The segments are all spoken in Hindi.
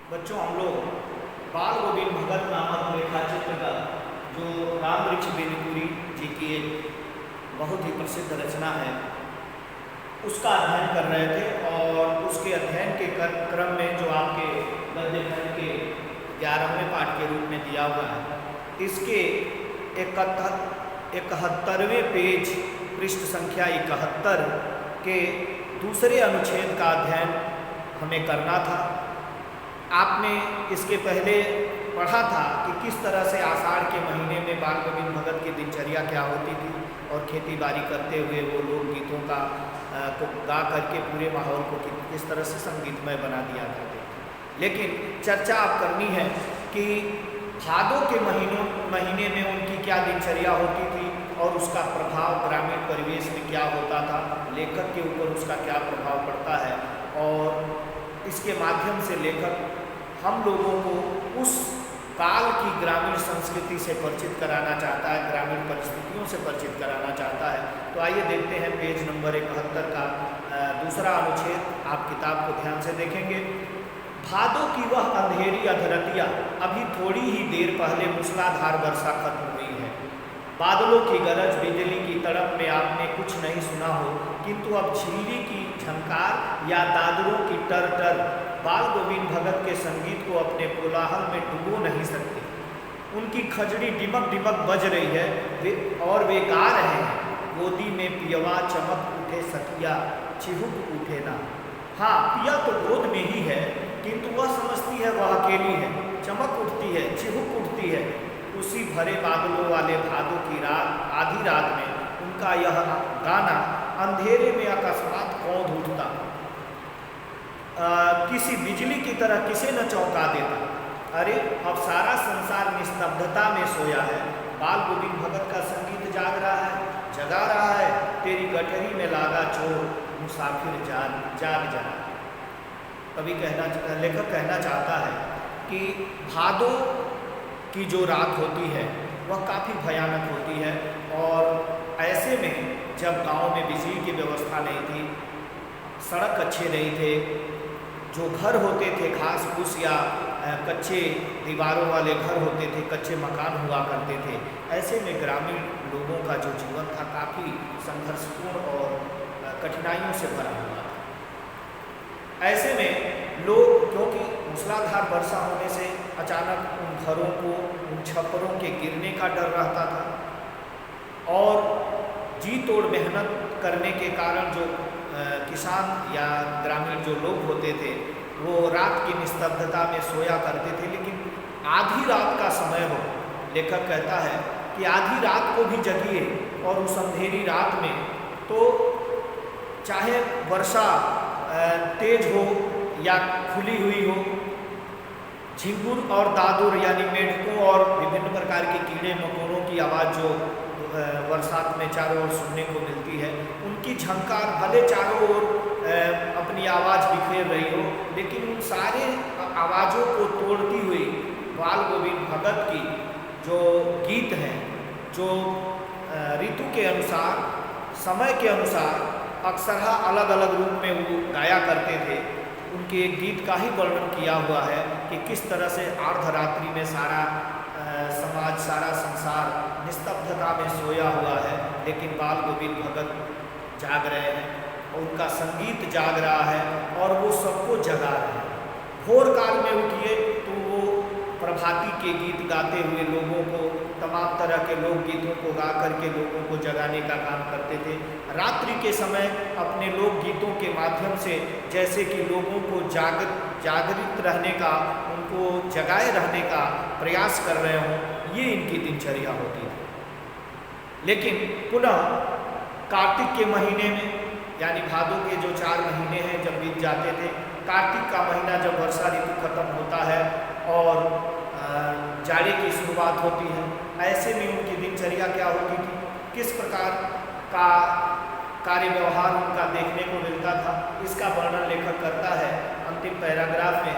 बच्चों, हम लोग बाल गोविंद भगत नामक रेखाचित्र का जो राम वृक्ष बेनीपुरी जी की एक बहुत ही प्रसिद्ध रचना है उसका अध्ययन कर रहे थे। और उसके अध्ययन के क्रम में जो आपके गद्य खंड के 11वें पाठ के रूप में दिया हुआ है, इसके 71वें पेज पृष्ठ संख्या 71 के दूसरे अनुच्छेद का अध्ययन हमें करना था। आपने इसके पहले पढ़ा था कि किस तरह से आषाढ़ के महीने में बाल गोविंद भगत की दिनचर्या क्या होती थी और खेती बाड़ी करते हुए वो लोकगीतों का को गा करके पूरे माहौल को किस तरह से संगीतमय बना दिया करते थे। लेकिन चर्चा अब करनी है कि भादों के महीने में उनकी क्या दिनचर्या होती थी और उसका प्रभाव ग्रामीण परिवेश में क्या होता था, लेखक के ऊपर उसका क्या प्रभाव पड़ता है। और इसके माध्यम से लेखक हम लोगों को उस काल की ग्रामीण संस्कृति से परिचित कराना चाहता है, ग्रामीण परिस्थितियों से परिचित कराना चाहता है। तो आइए देखते हैं पेज नंबर 71 का दूसरा अनुच्छेद। आप किताब को ध्यान से देखेंगे। भादों की वह अंधेरी अधरतिया, अभी थोड़ी ही देर पहले मूसलाधार वर्षा खत्म हुई है। बादलों की गरज, बिजली की तड़प में आपने कुछ नहीं सुना हो, किंतु अब झिल्ली की झंकार या दादरों की टर टर बाल गोविंद भगत के संगीत को अपने कोलाहल में डुबो नहीं सकते। उनकी खजड़ी डिमक डिमक बज रही है और वे गा रहे हैं, गोदी में पियवा चमक उठे सखिया चिहुक उठे ना। हाँ, पिया तो गोद में ही है, किंतु वह समझती है वह अकेली है। चमक उठती है, चिहुक उठती है। उसी भरे बादलों वाले भादों की रात, आधी रात में उनका यह गाना अंधेरे में अकस्मात कौंध उठता, किसी बिजली की तरह किसे न चौंका देता। अरे अब सारा संसार निस्तब्धता में सोया है, बाल गोविंद भगत का संगीत जाग रहा है, जगा रहा है। तेरी गठरी में लागा चोर, मुसाफिर जाग जा। लेखक कहना चाहता है कि भादों की जो रात होती है वह काफ़ी भयानक होती है। और ऐसे में जब गांव में बिजली की व्यवस्था नहीं थी, सड़क अच्छे नहीं थे, जो घर होते थे घास फूस या कच्चे दीवारों वाले घर होते थे, कच्चे मकान हुआ करते थे, ऐसे में ग्रामीण लोगों का जो जीवन था काफ़ी संघर्षपूर्ण और कठिनाइयों से भरा हुआ था। ऐसे में लोग, क्योंकि मूसलाधार वर्षा होने से अचानक उन घरों को, उन छप्परों के गिरने का डर रहता था और जी तोड़ मेहनत करने के कारण जो किसान या ग्रामीण जो लोग होते थे वो रात की निस्तब्धता में सोया करते थे। लेकिन आधी रात का समय हो, लेखक कहता है कि आधी रात को भी जगिए और उस अंधेरी रात में तो चाहे वर्षा तेज हो या खुली हुई हो, झिंगुर और दादुर यानी मेढकों और विभिन्न प्रकार के कीड़े मकोड़ों की आवाज़ जो बरसात में चारों ओर सुनने को मिलती है, उनकी झंकार भले चारों ओर अपनी आवाज़ बिखेर रही हो, लेकिन उन सारे आवाज़ों को तोड़ती हुई बाल गोविंद भगत की जो गीत हैं, जो ऋतु के अनुसार, समय के अनुसार अक्सरहा अलग अलग रूप में वो गाया करते थे, उनके एक गीत का ही वर्णन किया हुआ है कि किस तरह से अर्धरात्रि में सारा समाज, सारा संसार निस्तब्धता में सोया हुआ है, लेकिन बाल गोविंद भगत जाग रहे हैं, उनका संगीत जाग रहा है और वो सबको जगा रहे हैं। भोर काल में उठिए तो वो प्रभाती के गीत गाते हुए लोगों को, तमाम तरह के लोकगीतों को गा करके लोगों को जगाने का काम करते थे। रात्रि के समय अपने लोकगीतों के माध्यम से जैसे कि लोगों को जागृत रहने का, उनको जगाए रहने का प्रयास कर रहे हों, ये इनकी दिनचर्या होती थी। लेकिन पुनः कार्तिक के महीने में, यानी भादों के जो 4 महीने हैं जब बीत जाते थे, कार्तिक का महीना जब वर्षा ऋतु खत्म होता है और जाड़े की शुरुआत होती है, ऐसे में उनकी दिनचर्या क्या होती थी, किस प्रकार का कार्य व्यवहार उनका देखने को मिलता था, इसका वर्णन लेखक करता है अंतिम पैराग्राफ में।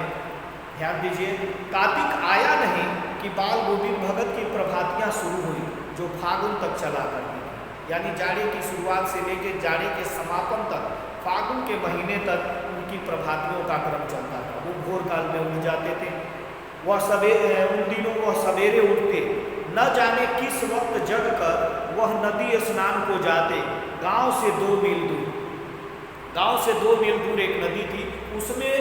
ध्यान दीजिए। कार्तिक आया नहीं कि बाल गोविंद भगत की प्रभातियाँ शुरू हुई जो फागुन तक चला करती थी, यानी जाड़े की शुरुआत से लेकर जाड़े के समापन तक, फागुन के महीने तक उनकी प्रभातियों का क्रम चलता था। वो भोर काल में उठ जाते थे। वह सवेरे उन दिनों वह सवेरे उठते, न जाने किस वक्त जग कर वह नदी स्नान को जाते। गांव से 2 मील दूर एक नदी थी, उसमें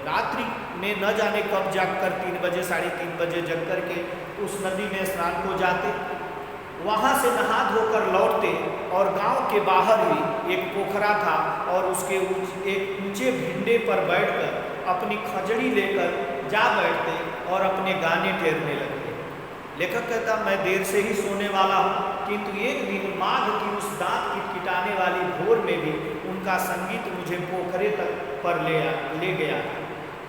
रात्रि में न जाने कब जाकर 3 बजे 3:30 बजे जग कर के उस नदी में स्नान को जाते, वहाँ से नहा धोकर लौटते और गांव के बाहर ही एक पोखरा था और उसके एक ऊंचे भिंडे पर बैठकर अपनी खजड़ी लेकर जा बैठते और अपने गाने टेरने लगते। लेखक कहता मैं देर से ही सोने वाला हूँ, किंतु एक दिन माघ की उस दांत किटकिटाने वाली भोर में भी उनका संगीत मुझे पोखरे तक पर ले गया।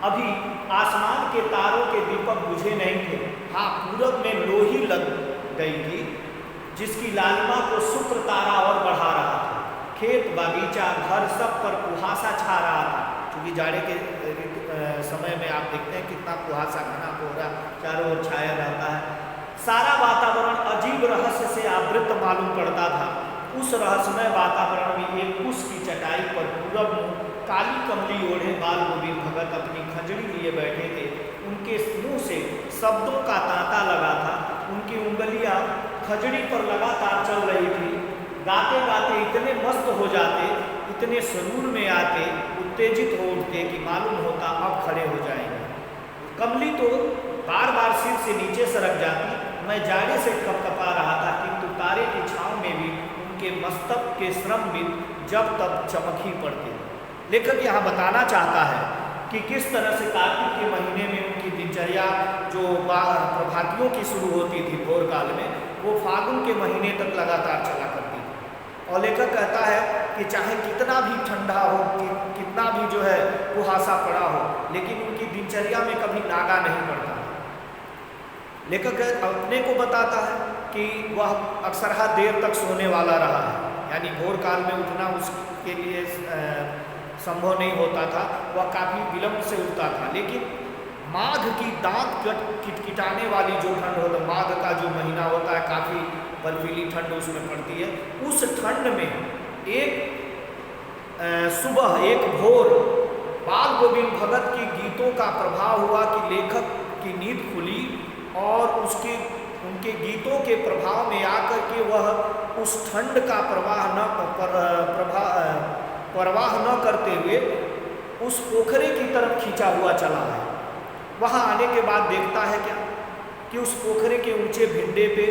अभी आसमान के तारों के दीपक बुझे नहीं थे। हाँ, पूरब में लोही लग गई थी जिसकी लालिमा को शुक्र तारा और बढ़ा रहा था। खेत बागीचा घर सब पर कुहासा छा रहा था, क्योंकि जाड़े के समय में आप देखते हैं कितना कुहासा घना कोहरा चारों ओर छाया रहता है। सारा वातावरण अजीब रहस्य से आवृत मालूम पड़ता था। उस रहस्यमय वातावरण में एक कुश की चटाई पर पूरब मुँह काली कमली ओढ़े बाल गोविंद भगत अपनी खंजड़ी लिए बैठे थे। उनके मुंह से शब्दों का तांता लगा था, उनकी उंगलियां खजड़ी पर लगातार चल रही थी। गाते गाते इतने मस्त हो जाते, इतने सुरूर में आते, उत्तेजित हो उठते कि मालूम होता अब खड़े हो जाएंगे। कमली तो बार बार सिर से नीचे सरक जाती। मैं जाड़े से कपकपा रहा था, किंतु तारे की छांव में भी उनके मस्तक के श्रम भी जब तब चमक ही पड़ते। लेखक यहाँ बताना चाहता है कि किस तरह से कार्तिक के महीने में उनकी दिनचर्या जो प्रभातियों की शुरू होती थी भोर काल में, वो फागुन के महीने तक लगातार चला करती थी। और लेखक कहता है कि चाहे कितना भी ठंडा हो, कितना भी जो है कुहासा पड़ा हो, लेकिन उनकी दिनचर्या में कभी नागा नहीं पड़ता। लेखक अपने को बताता है कि वह अक्सरहा देर तक सोने वाला रहा है, यानी भोर काल में उठना उसके लिए संभव नहीं होता था। वह काफ़ी विलंब से उठता था। लेकिन माघ की दांत किटकिटाने वाली जो ठंड होता है, माघ का जो महीना होता है, काफ़ी बर्फीली ठंड उसमें पड़ती है। उस ठंड में एक सुबह, एक भोर बाल गोविंद भगत की गीतों का प्रभाव हुआ कि लेखक की नींद खुली और उनके गीतों के प्रभाव में आकर के वह उस ठंड का परवाह न करते हुए उस पोखरे की तरफ खींचा हुआ चला है। वहाँ आने के बाद देखता है क्या कि उस पोखरे के ऊंचे भिंडे पे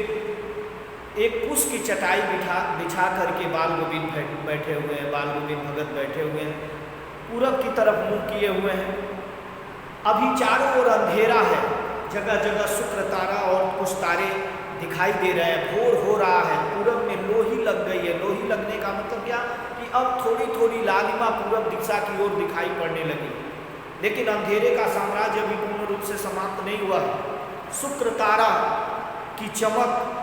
एक कुश की चटाई बिछा करके बाल गोविंद बैठे हुए हैं, बाल गोविंद भगत बैठे हुए हैं, पूरब की तरफ मुंह किए हुए हैं। अभी चारों ओर अंधेरा है, जगह जगह शुक्र तारा और कुछ तारे दिखाई दे रहे हैं। भोर हो रहा है, पूरब में लोही लग गई है। लोही लगने का मतलब क्या कि अब थोड़ी थोड़ी लालिमा पूरब दिशा की ओर दिखाई पड़ने लगी। लेकिन अंधेरे का साम्राज्य अभी पूर्ण रूप से समाप्त नहीं हुआ है। शुक्र तारा की चमक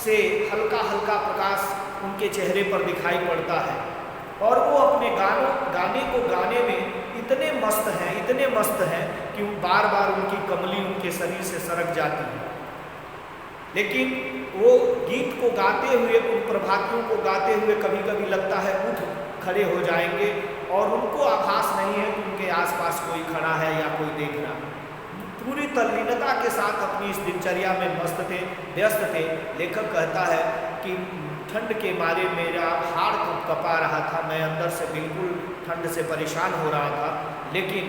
से हल्का हल्का प्रकाश उनके चेहरे पर दिखाई पड़ता है और वो अपने गाने को गाने में इतने मस्त हैं कि बार बार उनकी कमली उनके शरीर से सरक जाती है। लेकिन वो गीत को गाते हुए, उन प्रभातियों को गाते हुए कभी कभी लगता है उठ खड़े हो जाएंगे और उनको आभास नहीं है कि उनके आसपास कोई खड़ा है या कोई देख रहा। पूरी तल्लीनता के साथ अपनी इस दिनचर्या में व्यस्त थे। लेखक कहता है कि ठंड के मारे मेरा हाड़ कँपा रहा था, मैं अंदर से बिल्कुल ठंड से परेशान हो रहा था। लेकिन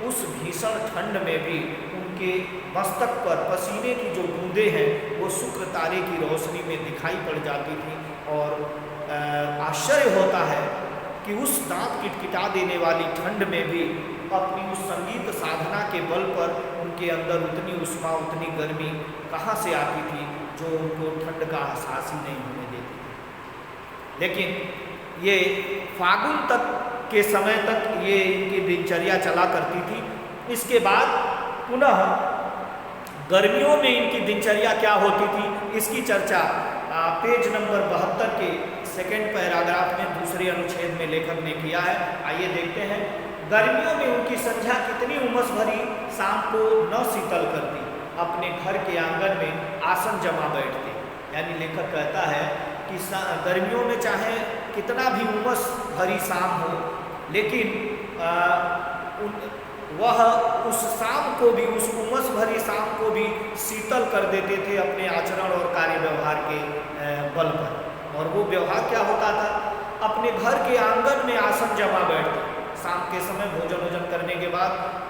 उस भीषण ठंड में भी उनके मस्तक पर पसीने की जो बूंदें हैं वो शुक्र तारे की रोशनी में दिखाई पड़ जाती थी। और आश्चर्य होता है कि उस दांत किटकिटा देने वाली ठंड में भी अपनी उस संगीत साधना के बल पर उनके अंदर उतनी उष्मा, उतनी गर्मी कहाँ से आती थी जो उनको ठंड का एहसास ही नहीं होने देती थी। लेकिन ये फागुन तक के समय तक ये इनकी दिनचर्या चला करती थी। इसके बाद पुनः गर्मियों में इनकी दिनचर्या क्या होती थी, इसकी चर्चा पेज नंबर 72 के सेकंड पैराग्राफ में दूसरे अनुच्छेद में लेखक ने किया है। आइए देखते हैं। गर्मियों में उनकी संध्या कितनी उमस भरी शाम को न शीतल करती, अपने घर के आंगन में आसन जमा बैठते। यानी लेखक कहता है कि गर्मियों में चाहे कितना भी उमस भरी शाम हो, लेकिन वह उस शाम को भी, उस उमस भरी शाम को भी शीतल कर देते थे अपने आचरण और कार्य व्यवहार के बल पर। और वो व्यवहार क्या होता था, अपने घर के आंगन में आसन जमा बैठते, शाम के समय भोजन वोजन करने के बाद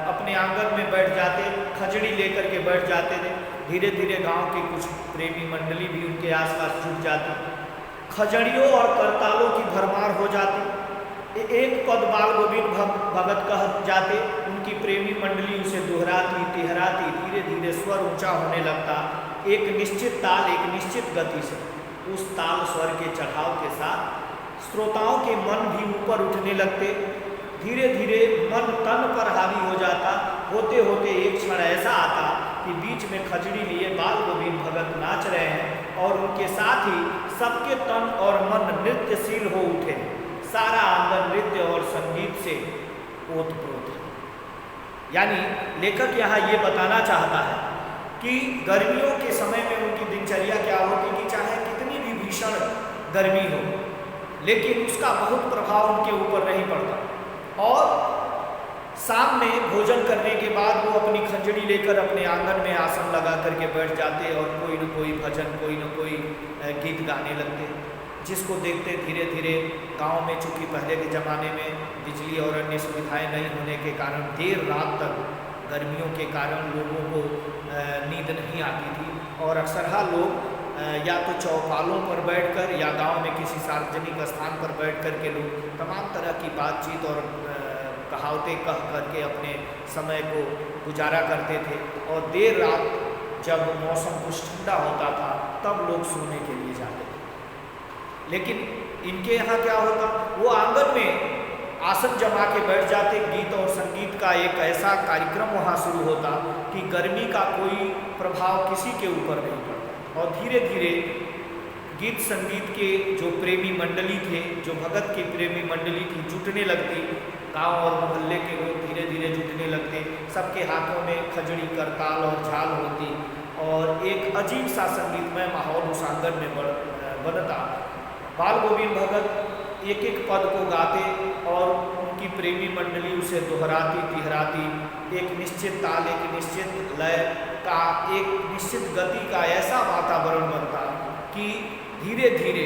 अपने आंगन में बैठ जाते, खजड़ी लेकर के बैठ जाते थे। धीरे धीरे गांव के कुछ प्रेमी मंडली भी उनके आसपास जुट जाती, खजड़ियों और करतालों की भरमार हो जाती। एक पद बाल गोविंद भगत कह जाते, उनकी प्रेमी मंडली उसे दोहराती तिहराती, धीरे धीरे स्वर ऊंचा होने लगता, एक निश्चित ताल, एक निश्चित गति से। उस ताल स्वर के चढ़ाव के साथ श्रोताओं के मन भी ऊपर उठने लगते, धीरे धीरे मन तन पर हावी हो जाता। होते होते एक क्षण ऐसा आता कि बीच में खजड़ी लिए बाल गोविंद भगत नाच रहे हैं और उनके साथ ही सबके तन और मन नृत्यशील हो उठे। सारा आंगन नृत्य और संगीत से ओतप्रोत है। यानी लेखक यहाँ ये बताना चाहता है कि गर्मियों के समय में उनकी दिनचर्या क्या होती कि चाहे कितनी भी भीषण गर्मी हो, लेकिन उसका बहुत प्रभाव उनके ऊपर नहीं पड़ता। और शाम में भोजन करने के बाद वो अपनी खंजड़ी लेकर अपने आंगन में आसन लगा करके बैठ जाते और कोई न कोई भजन, कोई न कोई गीत गाने लगते, जिसको देखते धीरे धीरे गांव में, चूँकि पहले के ज़माने में बिजली और अन्य सुविधाएं नहीं होने के कारण देर रात तक गर्मियों के कारण लोगों को नींद नहीं आती थी और अक्सरहा लोग या तो चौपालों पर बैठकर या गांव में किसी सार्वजनिक स्थान पर बैठ कर के लोग तमाम तरह की बातचीत और कहावतें कह करके अपने समय को गुजारा करते थे। और देर रात जब मौसम कुछ ठंडा होता था तब लोग सोने के लिए जाते थे। लेकिन इनके यहाँ क्या होता, वो आंगन में आसन जमा के बैठ जाते, गीत और संगीत का एक ऐसा कार्यक्रम वहाँ शुरू होता कि गर्मी का कोई प्रभाव किसी के ऊपर नहीं पड़ता। और धीरे धीरे गीत संगीत के जो प्रेमी मंडली थे, जो भगत की प्रेमी मंडली थी, जुटने लगती। गांव और मोहल्ले के लोग धीरे धीरे जुटने लगते, सबके हाथों में खजड़ी, करताल और झाल होती और एक अजीब सा संगीतमय माहौल उस आंगन में बनता। बाल गोविंद भगत एक एक पद को गाते और उनकी प्रेमी मंडली उसे दोहराती तिहराती, एक निश्चित ताल, एक निश्चित लय का, एक निश्चित गति का ऐसा वातावरण बनता कि धीरे धीरे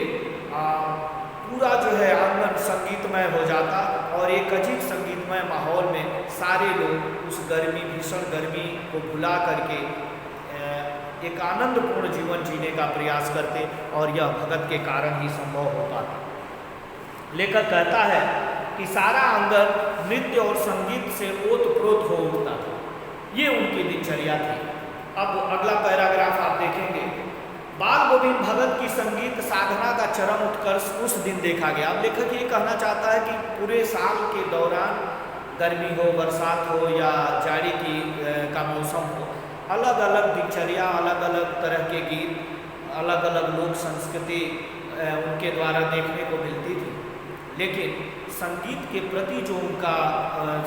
पूरा जो है आंगन संगीतमय हो जाता और एक अजीब संगीतमय माहौल में सारे लोग उस गर्मी, भीषण गर्मी को भुला करके एक आनंदपूर्ण जीवन जीने का प्रयास करते और यह भगत के कारण ही संभव हो पाता। लेखक कहता है कि सारा आंगन नृत्य और संगीत से ओतप्रोत हो उठता था। ये उनकी दिनचर्या थी। अब अगला पैराग्राफ आप देखेंगे, बाल गोविंद भगत की संगीत साधना का चरम उत्कर्ष उस दिन देखा गया। अब लेखक ये कहना चाहता है कि पूरे साल के दौरान, गर्मी हो, बरसात हो या जाड़ी का मौसम हो, अलग अलग दिनचर्या, अलग अलग तरह के गीत, अलग अलग लोक संस्कृति उनके द्वारा देखने को मिलती थी। लेकिन संगीत के प्रति जो उनका,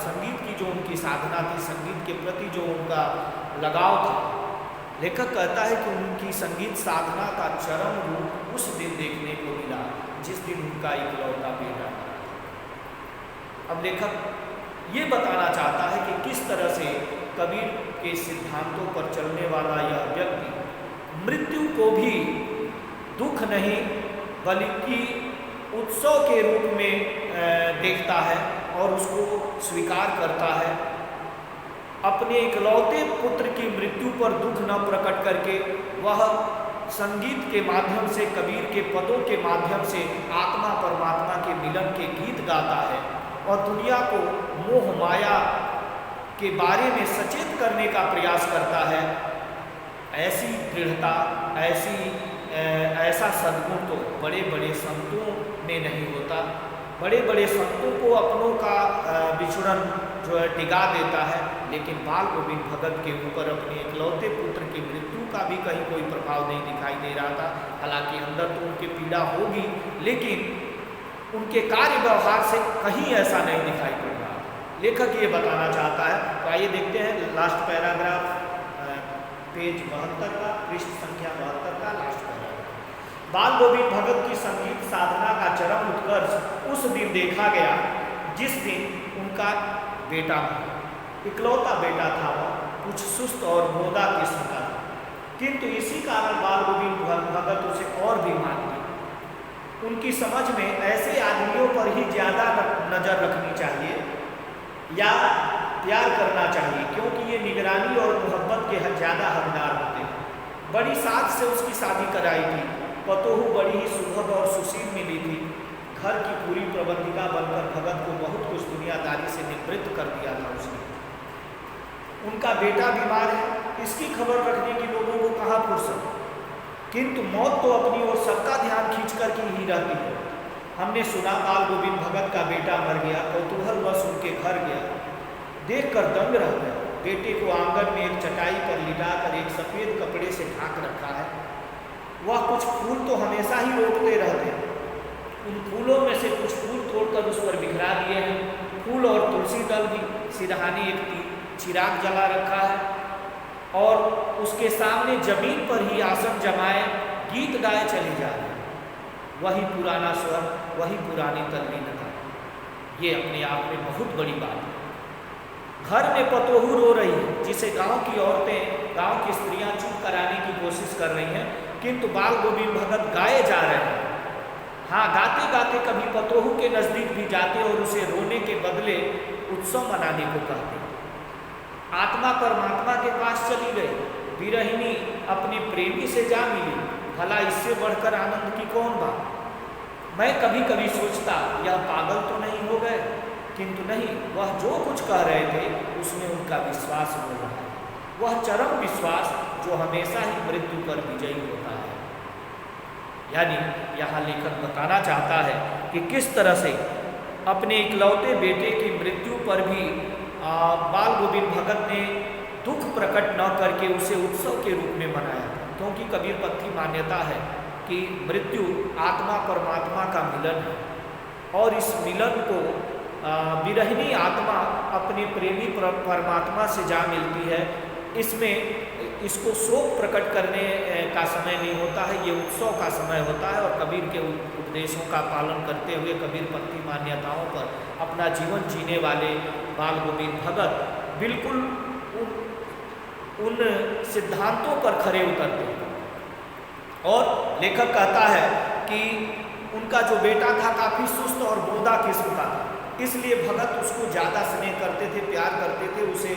संगीत की जो उनकी साधना थी, संगीत के प्रति जो उनका लगाव था, लेखक कहता है कि उनकी संगीत साधना का चरम रूप उस दिन देखने को मिला जिस दिन उनका इकलौता बेटा था। अब लेखक ये बताना चाहता है कि किस तरह से कबीर के सिद्धांतों पर चलने वाला यह व्यक्ति मृत्यु को भी दुख नहीं बल्कि उत्सव के रूप में देखता है और उसको स्वीकार करता है। अपने इकलौते पुत्र की मृत्यु पर दुख न प्रकट करके वह संगीत के माध्यम से, कबीर के पदों के माध्यम से आत्मा परमात्मा के मिलन के गीत गाता है और दुनिया को मोह माया के बारे में सचेत करने का प्रयास करता है। ऐसी दृढ़ता, ऐसा सद्गुण तो बड़े बड़े संतों में नहीं होता। बड़े बड़े संतों को अपनों का बिछुड़न जो है डिगा देता है, लेकिन बाल गोविंद भगत के ऊपर अपने इकलौते पुत्र की मृत्यु का भी कहीं कोई प्रभाव नहीं दिखाई दे रहा था। हालांकि अंदर तो उनकी पीड़ा होगी, लेकिन उनके कार्य व्यवहार से कहीं ऐसा नहीं दिखाई पड़ रहा। लेखक ये बताना चाहता है। तो आइए देखते हैं लास्ट पैराग्राफ, पेज 72 का, पृष्ठ संख्या 72 का लास्ट पैराग्राफ। बाल गोविंद भगत की संगीत साधना का चरम उत्कर्ष उस दिन देखा गया जिस दिन उनका बेटा था। इकलौता बेटा था वह, कुछ सुस्त और मोदा किस्म का था, किंतु इसी कारण बाल गोविंद भगत उसे और भी मानते। उनकी समझ में ऐसे आदमियों पर ही ज़्यादा नज़र रखनी चाहिए या प्यार करना चाहिए, क्योंकि ये निगरानी और मोहब्बत के ज़्यादा हकदार होते हैं। बड़ी साथ से उसकी शादी कराई थी, पतोहू बड़ी ही सुभग और सुशील मिली थी। घर की पूरी प्रबंधिका बनकर भगत को बहुत कुछ दुनियादारी से निवृत्त कर दिया था उसने। उनका बेटा बीमार है, इसकी खबर रखने की लोगों को कहाँ फुर्सत, किंतु मौत तो अपनी ओर सबका ध्यान खींच कर की ही रहती है। हमने सुना बाल गोविंद भगत का बेटा मर गया, कौतूहलवश उनके घर गया, देखकर दंग रह गया। बेटे को आंगन में एक चटाई पर लिटाकर एक सफ़ेद कपड़े से ढांक रखा है। वह कुछ फूल तो हमेशा ही रोकते रहते हैं, उन फूलों में से कुछ फूल तोड़कर उस पर बिखरा दिए हैं। फूल और तुलसी दल भी, सिरहानी एक चिराग जला रखा है और उसके सामने जमीन पर ही आसन जमाए गीत गाए चले जा रहे हैं। वही पुराना स्वर, वही पुरानी तल्लीनता, ये अपने आप में बहुत बड़ी बात है। घर में पतोहू रो रही है, जिसे गांव की औरतें, गांव की स्त्रियां चुप कराने की कोशिश कर रही हैं, किंतु बाल गोविंद भगत गाए जा रहे हैं। हाँ, गाते गाते कभी पतोहू के नज़दीक भी जाते और उसे रोने के बदले उत्सव मनाने को कहते। आत्मा परमात्मा के पास चली गई, विरहिणी अपने प्रेमी से जा मिली, भला इससे बढ़कर आनंद की कौन बात। मैं कभी कभी सोचता यह पागल तो नहीं हो गए, किंतु नहीं, वह जो कुछ कह रहे थे उसमें उनका विश्वास हो रहा है, वह चरम विश्वास जो हमेशा ही मृत्यु पर विजयी होता है। यानी यहाँ लेखक बताना चाहता है कि किस तरह से अपने इकलौते बेटे की मृत्यु पर भी बाल गोविंद भगत ने दुख प्रकट न करके उसे उत्सव के रूप में मनाया, क्योंकि कबीरपंथी मान्यता है कि मृत्यु आत्मा परमात्मा का मिलन है और इस मिलन को विरहिणी आत्मा अपने प्रेमी परमात्मा से जा मिलती है। इसमें इसको शोक प्रकट करने का समय नहीं होता है, ये उत्सव का समय होता है। और कबीर के उपदेशों का पालन करते हुए कबीरपंथी मान्यताओं पर अपना जीवन जीने वाले बाल गोविंद भगत बिल्कुल उन सिद्धांतों पर खरे उतरते हैं। और लेखक कहता है कि उनका जो बेटा था काफ़ी सुस्त और बोदा किस्म का था, इसलिए भगत उसको ज़्यादा स्नेह करते थे, प्यार करते थे, उसे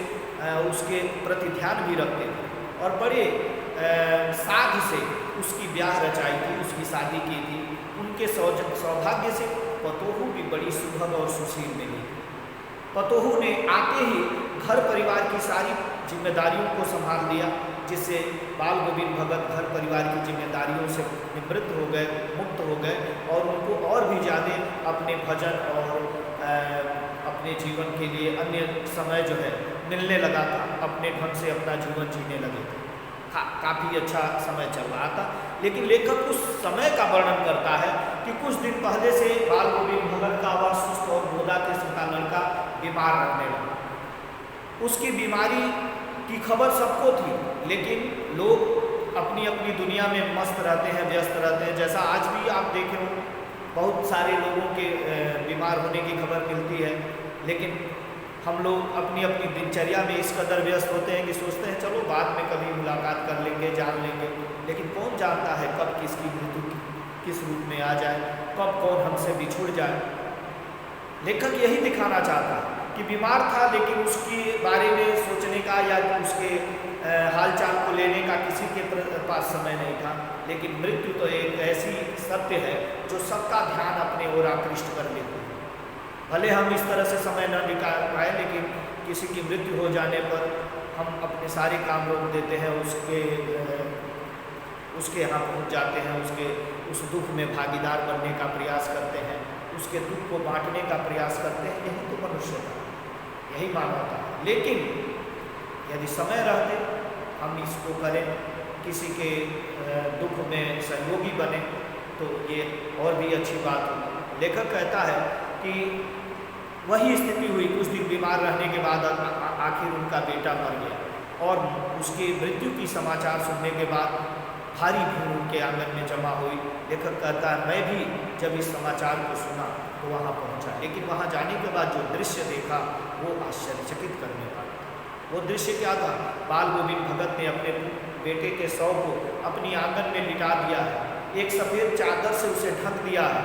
उसके प्रति ध्यान भी रखते थे और बड़े साध से उसकी ब्याह रचाई थी, उसकी शादी की थी। उनके सौभाग्य से पतोहू भी बड़ी सुभग और सुशील मिली। पतोहू ने आते ही घर परिवार की सारी जिम्मेदारियों को संभाल लिया, जिससे बाल गोविंद भगत घर परिवार की जिम्मेदारियों से निवृत्त हो गए, मुक्त हो गए और उनको और भी ज़्यादा अपने भजन और अपने जीवन के लिए अन्य समय जो है मिलने लगा था, अपने ढंग से अपना जीवन जीने लगे थे। काफ़ी अच्छा समय चल रहा था। लेकिन लेखक उस समय का वर्णन करता है कि कुछ दिन पहले से बाल गोविंद भगत का वह सुस्त और बोदा किस्म का लड़का बीमार रहने लगा। उसकी बीमारी की खबर सबको थी, लेकिन लोग अपनी अपनी दुनिया में मस्त रहते हैं, व्यस्त रहते हैं। जैसा आज भी आप देखे हो, बहुत सारे लोगों के बीमार होने की खबर मिलती है, लेकिन हम लोग अपनी अपनी दिनचर्या में इस कदर व्यस्त होते हैं कि सोचते हैं चलो बाद में कभी मुलाकात कर लेंगे, जान लेंगे। लेकिन कौन जानता है कब किसकी मृत्यु किस रूप में आ जाए, कब कौन हमसे बिछुड़ जाए। लेखक यही दिखाना चाहता है कि बीमार था, लेकिन उसके बारे में सोचने का या उसके हालचाल को लेने का किसी के पास समय नहीं था। लेकिन मृत्यु तो एक ऐसी सत्य है जो सबका ध्यान अपने ओर आकृष्ट कर लेती है। भले हम इस तरह से समय न निकाल पाए, लेकिन किसी की मृत्यु हो जाने पर हम अपने सारे काम रोक देते हैं, उसके यहाँ पहुँच जाते हैं, उस दुख में भागीदार बनने का प्रयास करते हैं, उसके दुख को बांटने का प्रयास करते हैं। यही तो मनुष्यता, यही मानवता है। लेकिन यदि समय रहते हम इसको करें, किसी के दुख में सहयोगी बने, तो ये और भी अच्छी बात हो। लेखक कहता है कि वही स्थिति हुई। कुछ दिन बीमार रहने के बाद आखिर उनका बेटा मर गया और उसकी मृत्यु की समाचार सुनने के बाद भारी भीड़ उनके आंगन में जमा हुई। लेखक कहता है मैं भी जब इस समाचार को सुना तो वहाँ पहुँचा, लेकिन वहाँ जाने के बाद जो दृश्य देखा वो आश्चर्यचकित करने वाला। वो दृश्य क्या था? बाल गोविंद भगत ने अपने बेटे के शव को अपनी आंगन में लिटा दिया है, एक सफ़ेद चादर से उसे ढक दिया है।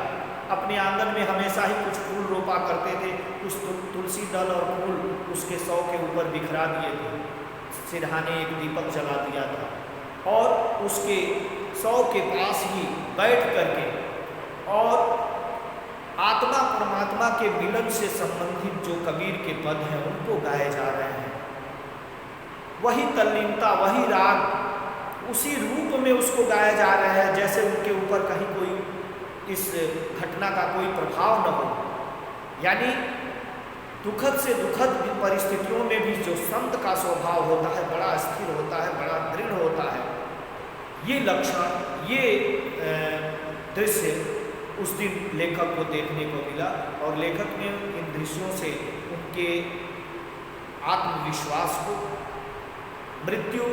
अपने आंगन में हमेशा ही कुछ फूल रोपा करते थे, कुछ तुलसी दल और फूल उसके शव के ऊपर बिखरा दिए थे, सिरहाने एक दीपक जला दिया था और उसके शव के पास ही बैठ करके और आत्मा परमात्मा के मिलन से संबंधित जो कबीर के पद हैं उनको गाए जा रहे हैं। वही तल्लीनता, वही राग, उसी रूप में उसको गाया जा रहा है जैसे उनके ऊपर कहीं कोई इस घटना का कोई प्रभाव न हो। यानी दुखद से दुखद परिस्थितियों में भी जो संत का स्वभाव होता है बड़ा स्थिर होता है, बड़ा दृढ़ होता है। ये लक्षण, ये दृश्य उस दिन लेखक को देखने को मिला और लेखक ने इन दृश्यों से उनके आत्मविश्वास को, मृत्यु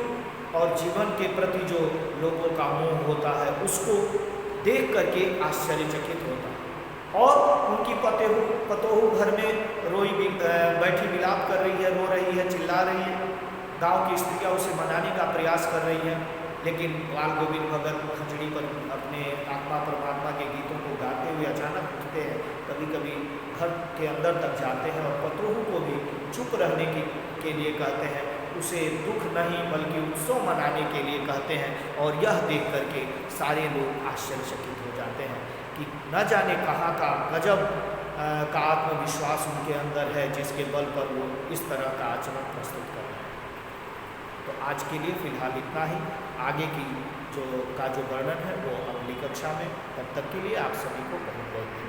और जीवन के प्रति जो लोगों का मोह होता है उसको देख करके आश्चर्यचकित होता है। और उनकी पतोहू घर में बैठी विलाप कर रही है, रो रही है, चिल्ला रही है। गांव की स्त्रियां उसे मनाने का प्रयास कर रही हैं, लेकिन बाल गोविंद भगत खंजड़ी पर अपने आत्मा परमात्मा के गीतों को गाते हुए अचानक उठते हैं, कभी कभी घर के अंदर तक जाते हैं और पतोहू को भी चुप रहने के लिए कहते हैं, उसे दुख नहीं बल्कि उत्सव मनाने के लिए कहते हैं। और यह देख करके सारे लोग आश्चर्यचकित हो जाते हैं कि न जाने कहाँ का गजब का आत्मविश्वास उनके अंदर है जिसके बल पर वो इस तरह का आचरण प्रस्तुत कर रहे हैं। तो आज के लिए फ़िलहाल इतना ही। आगे की जो वर्णन है वो अगली कक्षा में। तब तक के लिए आप सभी को बहुत बहुत धन्यवाद।